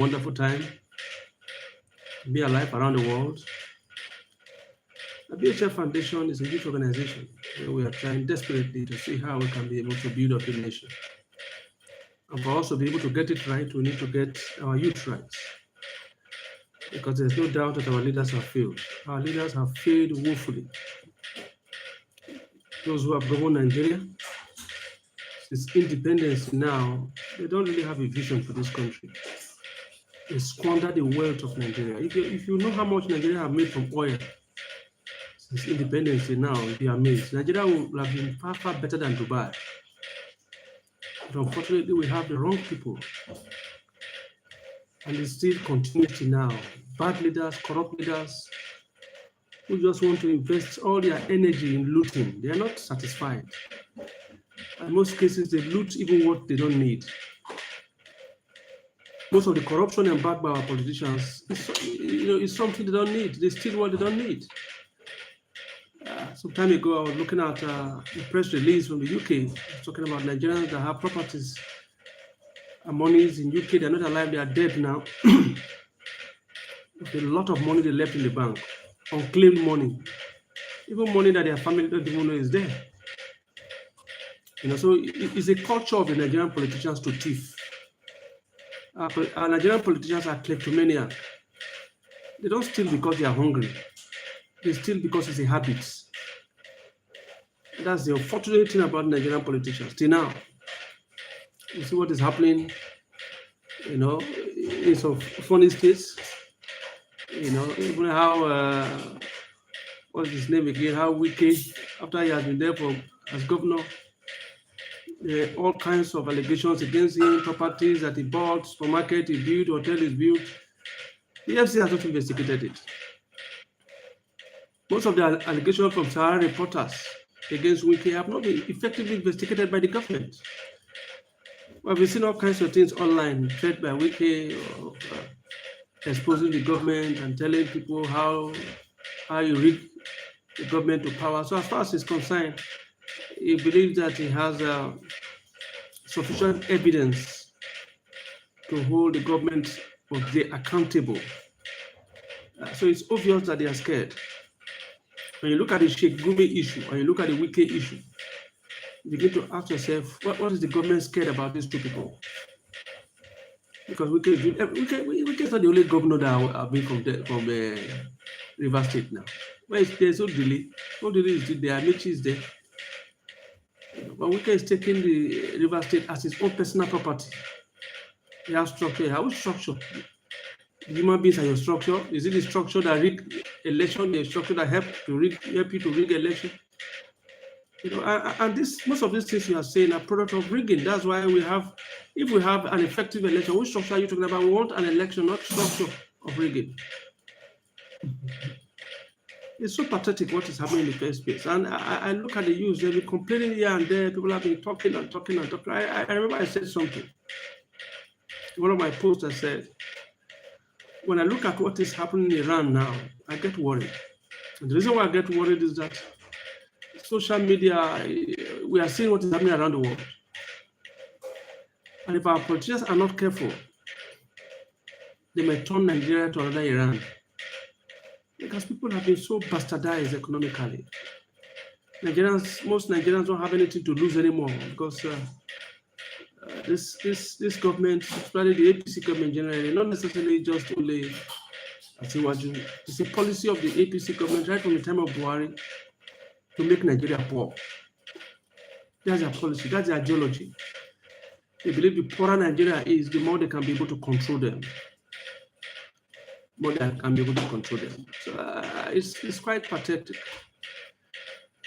wonderful time to be alive around the world. The BHF Foundation is a youth organization where we are trying desperately to see how we can be able to build up a nation. And for us to be able to get it right, we need to get our youth rights. Because there's no doubt that our leaders have failed. Our leaders have failed woefully. Those who have governed Nigeria since independence now, they don't really have a vision for this country. They squander the wealth of Nigeria. If you know how much Nigeria have made from oil since independence now, you'll be amazed. Nigeria will have been far, far better than Dubai. But unfortunately, we have the wrong people. And it's still continuity now. Bad leaders, corrupt leaders, who just want to invest all their energy in looting. They are not satisfied. In most cases, they loot even what they don't need. Most of the corruption embarked by our politicians is something they don't need. They steal what they don't need. Some time ago, I was looking at a press release from the UK talking about Nigerians that have properties and monies in UK. They're not alive, they are dead now. There's a lot of money they left in the bank, unclaimed money, even money that their family don't even know is there. So it's a culture of the Nigerian politicians to thief. Our Nigerian politicians are kleptomaniac. They don't steal because they are hungry. They steal because it's a habit. That's the unfortunate thing about Nigerian politicians. Till now, you see what is happening, in some funny states. Even how, what's his name again, how Wike, after he has been there as governor, all kinds of allegations against him, properties that he bought, supermarket he built, hotel he built. The EFCC has not investigated it. Most of the allegations from Sahara reporters against Wike have not been effectively investigated by the government. We've seen all kinds of things online, fed by Wike, exposing the government and telling people how you rig the government to power. So as far as he's concerned, he believes that he has sufficient evidence to hold the government accountable. So it's obvious that they are scared. When you look at the Sheikh Gumi issue, when you look at the Wike issue, you begin to ask yourself, what is the government scared about these two people? Because Wike is not the only governor that have been from Rivers State now. Well, there's no delay. No delay is there. Amici is there. But Wike is taking the Rivers State as his own personal property. He has structure. How structure? Human beings are your structure. Is it the structure that rig election? The structure that help you to rig election? And most of these things you are saying are product of rigging. That's why if we have an effective election, which structure are you talking about? We want an election, not structure of rigging. It's so pathetic what is happening in the first place. And I look at the youth, they've been complaining here and there. People have been talking and talking and talking. I remember I said something. One of my posts, I said, when I look at what is happening in Iran now, I get worried. And the reason why I get worried is that social media, we are seeing what is happening around the world. And if our politicians are not careful, they may turn Nigeria to another Iran. Because people have been so bastardized economically. Most Nigerians don't have anything to lose anymore because this government, especially the APC government generally, not necessarily just only Asiwaju, it's a policy of the APC government right from the time of Buhari to make Nigeria poor. That's their policy, that's their ideology. They believe the poorer Nigeria is, the more they can be able to control them. More they can be able to control them. So it's quite pathetic.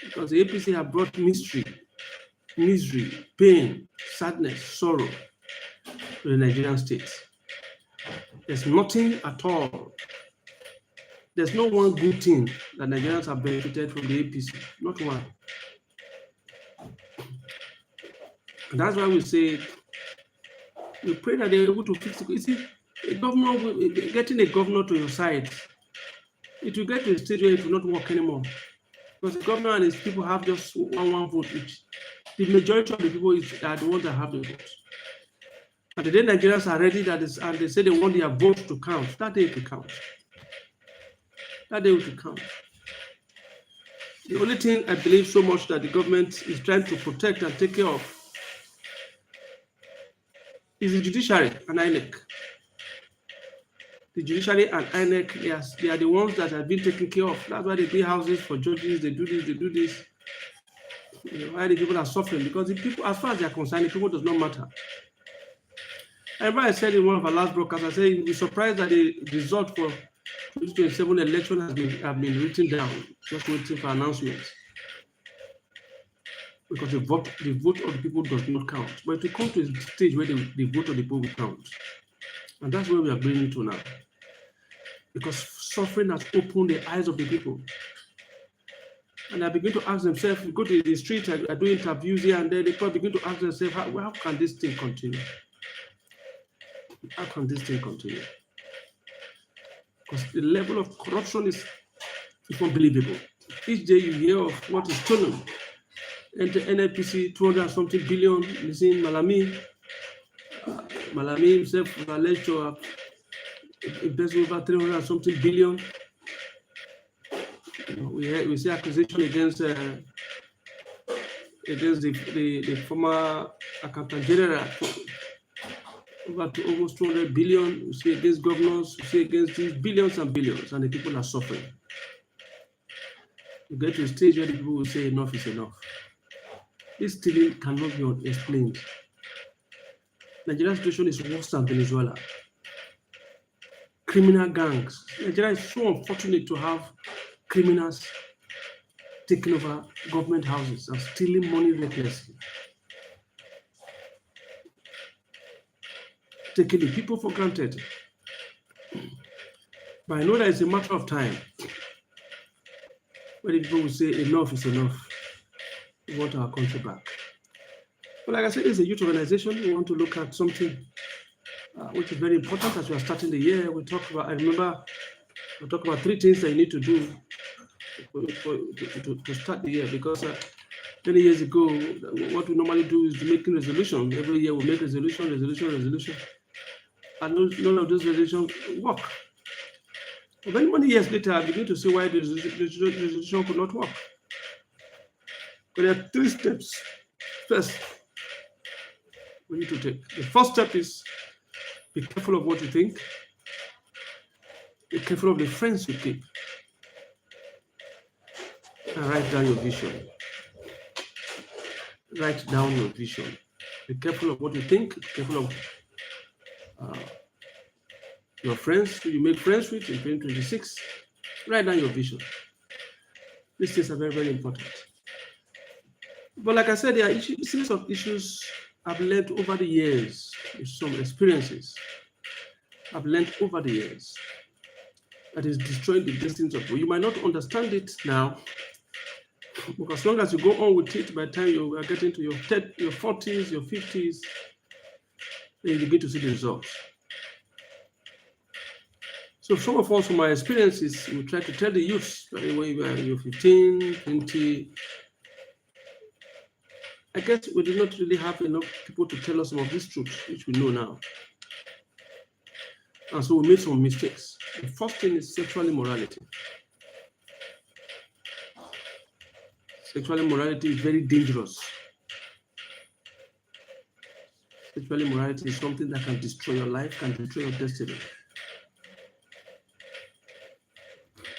Because the APC have brought misery, pain, sadness, sorrow to the Nigerian state. There's nothing at all. There's no one good thing that Nigerians have benefited from the APC. Not one. And that's why we say, we pray that they're able to fix it. You see, getting a governor to your side, it will get to a stage where it will not work anymore. Because the governor and his people have just one vote each. The majority of the people are the ones that have the vote. And the day Nigerians are ready, and they say they want their vote to count, that day to count. That day to count. The only thing I believe so much that the government is trying to protect and take care of is the judiciary and INEC. The judiciary and INEC, yes, they are the ones that have been taken care of. That's why they build houses for judges, they do this, they do this. You know, why the people are suffering? Because the people, as far as they are concerned, the people does not matter. I remember I said in one of our last broadcasts, I said you'll be surprised that the result for 2027 election have been written down, just waiting for announcements. Because the vote of the people does not count. But to come to a stage where the vote of the people will count. And that's where we are bringing to now. Because suffering has opened the eyes of the people. And they begin to ask themselves, go to the street, I do interviews here and there, they probably begin to ask themselves, how can this thing continue? How can this thing continue? Because the level of corruption is unbelievable. Each day you hear of what is stolen. Enter NNPC, 200 something billion, missing Malami. Malami himself was alleged to have invested over 300 something billion. We see accusation against the former accountant general, over to almost 200 billion. We see against governors, we see against these billions and billions, and the people are suffering. You get to a stage where the people will say enough is enough. This stealing cannot be explained. Nigeria's situation is worse than Venezuela. Criminal gangs. Nigeria is so unfortunate to have criminals taking over government houses and stealing money recklessly. Taking the people for granted. But I know that it's a matter of time when the people will say enough is enough. We want our country back. But like I said, it's a youth organization. We want to look at something which is very important as we are starting the year. We talk about 3 things that you need to do to start the year, because many years ago, what we normally do is making resolution. Every year we make resolution, and none of those resolutions work. But many years later, I begin to see why the resolution could not work. But there are 3 steps. First, we need to take. The first step is be careful of what you think. Be careful of the friends you keep. And write down your vision. Write down your vision. Be careful of what you think. Be careful of your friends who you make friends with in 2026. Write down your vision. These things are very, very important. But like I said, there are series of issues I've learned over the years, some experiences I've learned over the years that is destroying the destinies of people. You might not understand it now, because as long as you go on with it, by the time you are getting to your 40s, your 50s, then you begin to see the results. So some of us, from my experiences, we try to tell the youths that when you're 15, 20, I guess we did not really have enough people to tell us some of this truth, which we know now. And so we made some mistakes. The first thing is sexual immorality. Sexual immorality is very dangerous. Sexual immorality is something that can destroy your life, can destroy your destiny.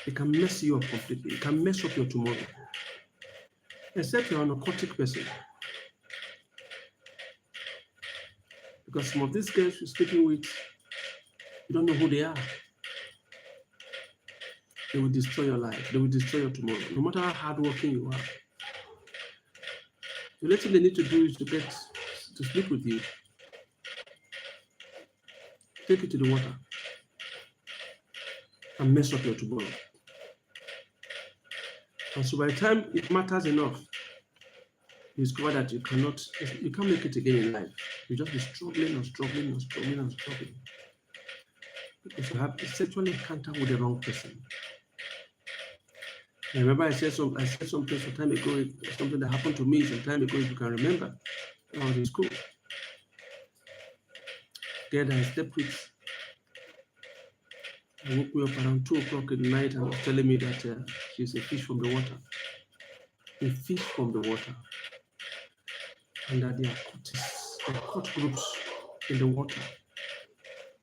It can mess you up completely. It can mess up your tomorrow. Except you're a narcotic person. Because some of these girls you're speaking with, you don't know who they are. They will destroy your life. They will destroy your tomorrow, no matter how hardworking you are. The only thing they need to do is to sleep with you. Take you to the water and mess up your tomorrow. And so by the time it matters enough, you discover that you can't make it again in life. You just be struggling and struggling and struggling and struggling. Because you have a sexual encounter with the wrong person. I remember I said something some time ago, something that happened to me some time ago, if you can remember, when I was in school. girl that I slept with. I woke me up around 2 o'clock in the night and was telling me that she's a fish from the water. A fish from the water. And that there are caught groups in the water.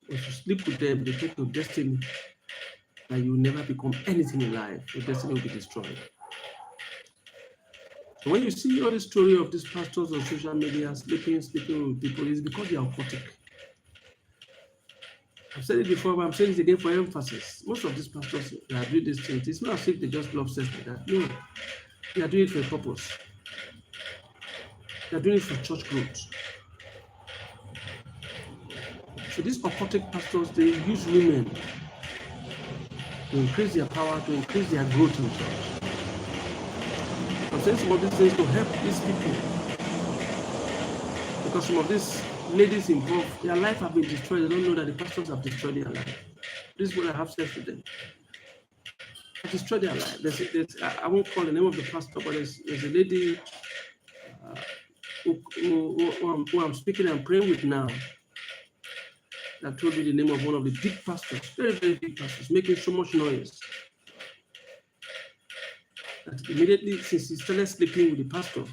If you sleep with them, they take your destiny, and you will never become anything in life. Your destiny will be destroyed. So when you see all the story of these pastors on social media sleeping with people, it's because they are aquatic. I've said it before, but I'm saying it again for emphasis. Most of these pastors that are doing these things, it's not as if they just love sex like that. No, they are doing it for a purpose. They are doing it for church growth. So these aquatic pastors, they use women to increase their power, to increase their growth in church. I'm saying some of these things to help these people, because some of these ladies involved, their life have been destroyed. They don't know that the pastors have destroyed their life. This is what I have sex with them. I destroyed their life. I won't call the name of the pastor, but there's a lady who I'm speaking and praying with now that told me the name of one of the big pastors, very, very big pastors, making so much noise that immediately, since she started sleeping with the pastor,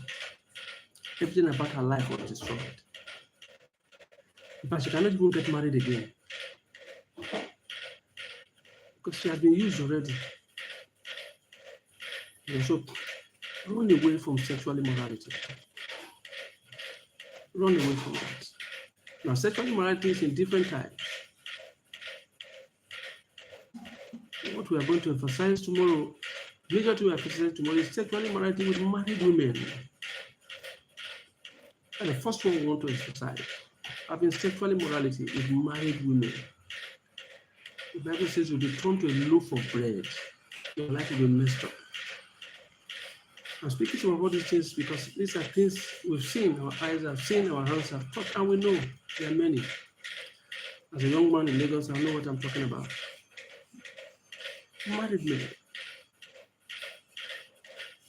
everything about her life was destroyed. In fact, she cannot even get married again because she has been used already. And so, run away from sexual immorality. Run away from that. Now, sexual immorality is in different types. What we are going to emphasize tomorrow, major to emphasize tomorrow, is sexual immorality with married women. And the first one we want to emphasize, having sexual immorality with married women. The Bible says you'll be turned to a loaf of bread. Your life will be messed up. I'm speaking to all these things because these are things we've seen, our eyes have seen, our hands have touched, and we know there are many. As a young man in Lagos, I know what I'm talking about. Married men.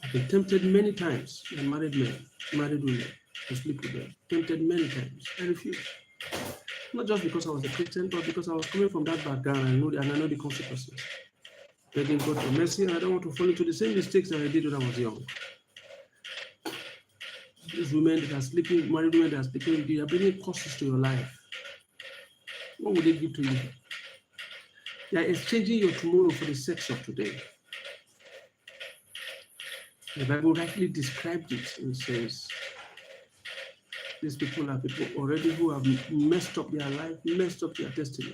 I've been tempted many times by married men, married women, to sleep with them. Tempted many times. I refused. Not just because I was a Christian, but because I was coming from that background and I know the consequences. Begging God for mercy, and I don't want to fall into the same mistakes that I did when I was young. These women that are sleeping, married women that are sleeping with you, they are bringing curses to your life. What would they give to you? They are exchanging your tomorrow for the sex of today. The Bible rightly described it and says, these people are people already who have messed up their life, messed up their destiny.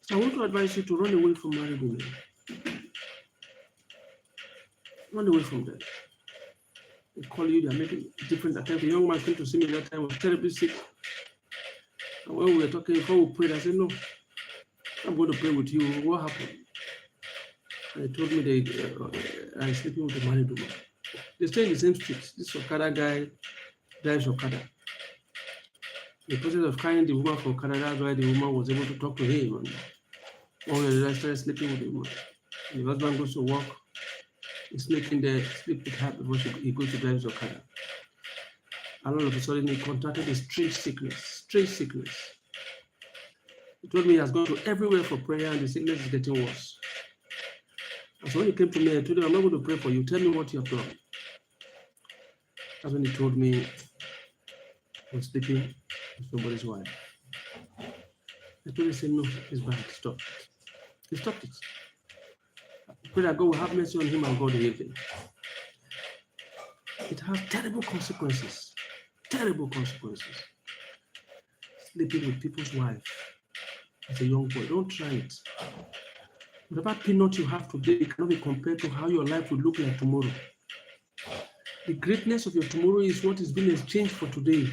So I want to advise you to run away from married women. Run away from them. They call you, they are making different attempts. A young man came to see me that time, I was terribly sick. And when we were talking, before we prayed, I said, no, I'm going to pray with you. What happened? And they told me I'm sleeping with a married woman. They stay in the same street. This Okada guy drives Okada. In the process of carrying the woman from Okada, that's why the woman was able to talk to him. And all the rest started sleeping with the woman. The husband goes to work. He's making the sleep with her before he goes to drive Okada. And all of a sudden, he contracted a strange sickness. He told me he has gone to everywhere for prayer and the sickness is getting worse. And so when he came to me, I told him, I'm not going to pray for you. Tell me what you have done. That's when he told me he was sleeping with somebody's wife. I told him, say, no, it's bad. Stop it. He stopped it. I pray that God will have mercy on him and God will heal him. It has terrible consequences. Terrible consequences. Sleeping with people's wives as a young boy. Don't try it. Whatever peanut you have today, it cannot be compared to how your life will look like tomorrow. The greatness of your tomorrow is what is being exchanged for today.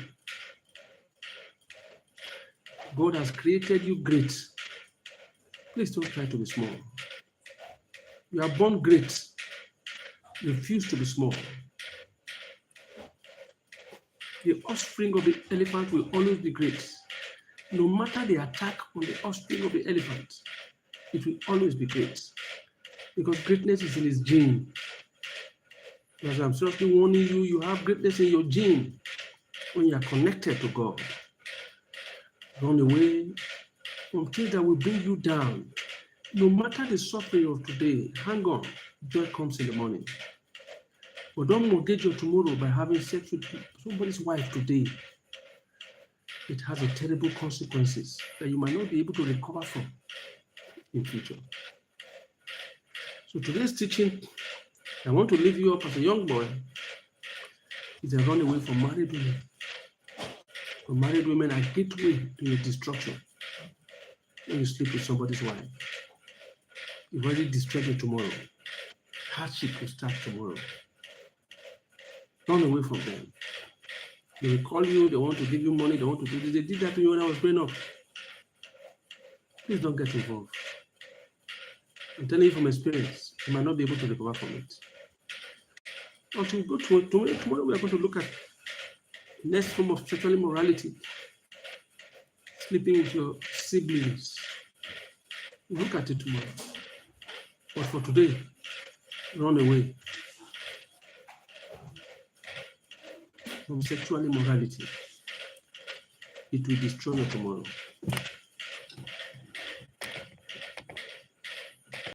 God has created you great. Please don't try to be small. You are born great. Refuse to be small. The offspring of the elephant will always be great. No matter the attack on the offspring of the elephant, it will always be great. Because greatness is in its gene. As I'm seriously warning you, you have greatness in your gene. when you are connected to God. Run away from things that will bring you down. No matter the suffering of today, hang on. Joy comes in the morning. But don't mortgage your tomorrow by having sex with somebody's wife today. It has a terrible consequences that you might not be able to recover from in future. So today's teaching, I want to leave you up as a young boy, is a run away from married women. For married women are gateway to your destruction. When you sleep with somebody's wife, you've already destroyed your tomorrow. Hardship will start tomorrow. Run away from them. They will call you, they want to give you money, they want to do this. They did that to me when I was growing up. Please don't get involved. I'm telling you from experience, you might not be able to recover from it. Until we go tomorrow we are going to look at the next form of sexual immorality. Sleeping with your siblings. We'll look at it tomorrow. But for today, run away from sexual immorality. It will destroy you tomorrow.